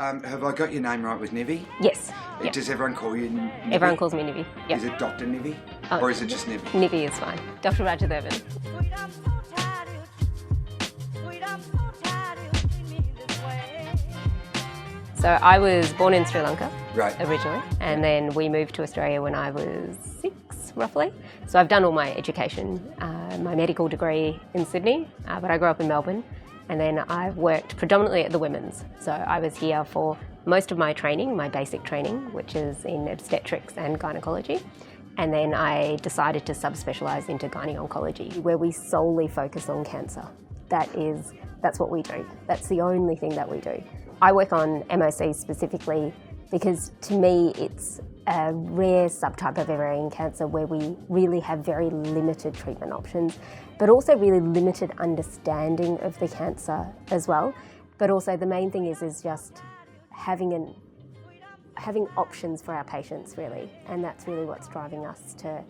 Have I got your name right with Nivi? Yes. Yep. Does everyone call you Nivi? Everyone calls me Nivi. Yep. Is it Dr Nivi? Or is it just Nivi? Nivi is fine. Dr Rajadeven. So I was born in Sri Lanka originally, and then we moved to Australia when I was 6, roughly. So I've done all my education, my medical degree in Sydney, but I grew up in Melbourne, and then I've worked predominantly at the Women's. So I was here for most of my training, my basic training, which is in obstetrics and gynecology. And then I decided to subspecialise into gynae-oncology, where we solely focus on cancer. That's what we do. That's the only thing that we do. I work on MOC specifically because to me it's a rare subtype of ovarian cancer where we really have very limited treatment options, but also really limited understanding of the cancer as well. But also the main thing is just having options for our patients really, and that's really what's driving us to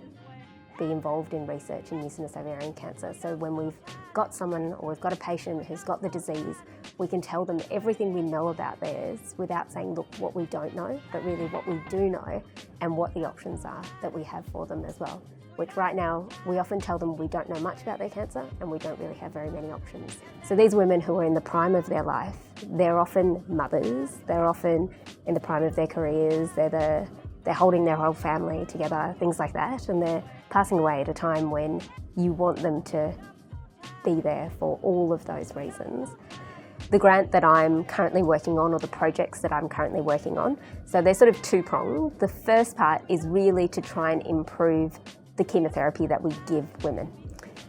be involved in research in mucinous ovarian cancer. So when we've got someone or we've got a patient who's got the disease, we can tell them everything we know about theirs without saying, look, what we don't know, but really what we do know and what the options are that we have for them as well. Which right now, we often tell them we don't know much about their cancer and we don't really have very many options. So these women who are in the prime of their life, they're often mothers, they're often in the prime of their careers, they're holding their whole family together, things like that, and they're passing away at a time when you want them to be there for all of those reasons. The grant that I'm currently working on, or the projects that I'm currently working on, so they're sort of two-pronged. The first part is really to try and improve the chemotherapy that we give women.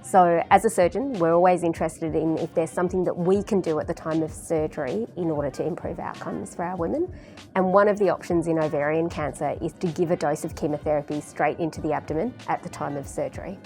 So as a surgeon, we're always interested in if there's something that we can do at the time of surgery in order to improve outcomes for our women. And one of the options in ovarian cancer is to give a dose of chemotherapy straight into the abdomen at the time of surgery.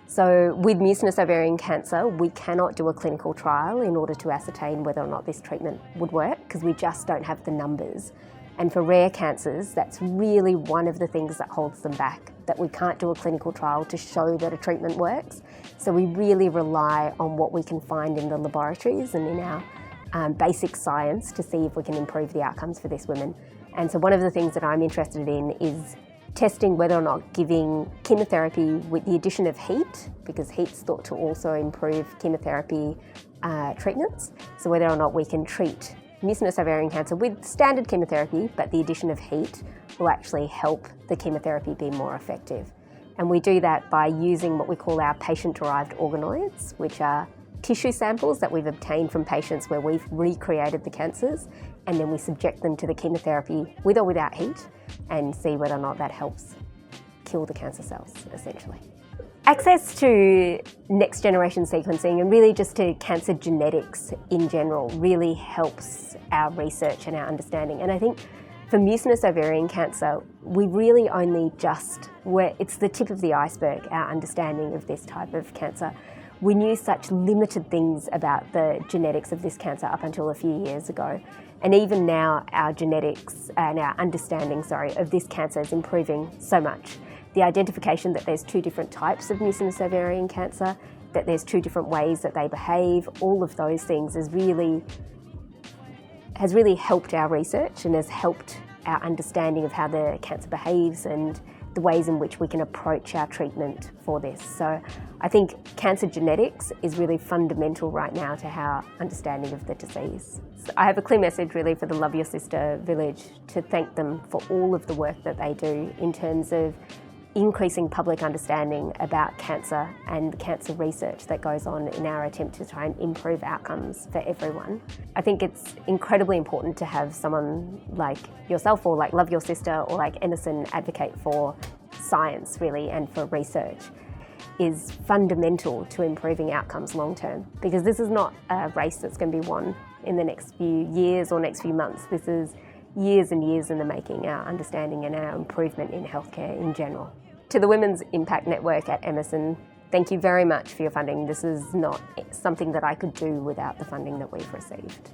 So with mucinous ovarian cancer, we cannot do a clinical trial in order to ascertain whether or not this treatment would work because we just don't have the numbers. And for rare cancers, that's really one of the things that holds them back, that we can't do a clinical trial to show that a treatment works. So we really rely on what we can find in the laboratories and in our basic science to see if we can improve the outcomes for these women. And so one of the things that I'm interested in is testing whether or not giving chemotherapy with the addition of heat, because heat's thought to also improve chemotherapy treatments. So whether or not we can treat mucinous ovarian cancer with standard chemotherapy, but the addition of heat will actually help the chemotherapy be more effective. And we do that by using what we call our patient-derived organoids, which are tissue samples that we've obtained from patients where we've recreated the cancers, and then we subject them to the chemotherapy with or without heat and see whether or not that helps kill the cancer cells, essentially. Access to next generation sequencing and really just to cancer genetics in general really helps our research and our understanding. And I think for mucinous ovarian cancer, we really only it's the tip of the iceberg, our understanding of this type of cancer. We knew such limited things about the genetics of this cancer up until a few years ago. And even now, our genetics and our understanding, of this cancer is improving so much. The identification that there's 2 different types of mucinous ovarian cancer, that there's 2 different ways that they behave, all of those things has really helped our research and has helped our understanding of how the cancer behaves and the ways in which we can approach our treatment for this. So I think cancer genetics is really fundamental right now to our understanding of the disease. So I have a clear message really for the Love Your Sister Village to thank them for all of the work that they do in terms of increasing public understanding about cancer and cancer research that goes on in our attempt to try and improve outcomes for everyone. I think it's incredibly important to have someone like yourself or like Love Your Sister or like Emerson advocate for science really and for research is fundamental to improving outcomes long term, because this is not a race that's going to be won in the next few years or next few months. This is years and years in the making, our understanding and our improvement in healthcare in general. To the Women's Impact Network at Emerson, thank you very much for your funding. This is not something that I could do without the funding that we've received.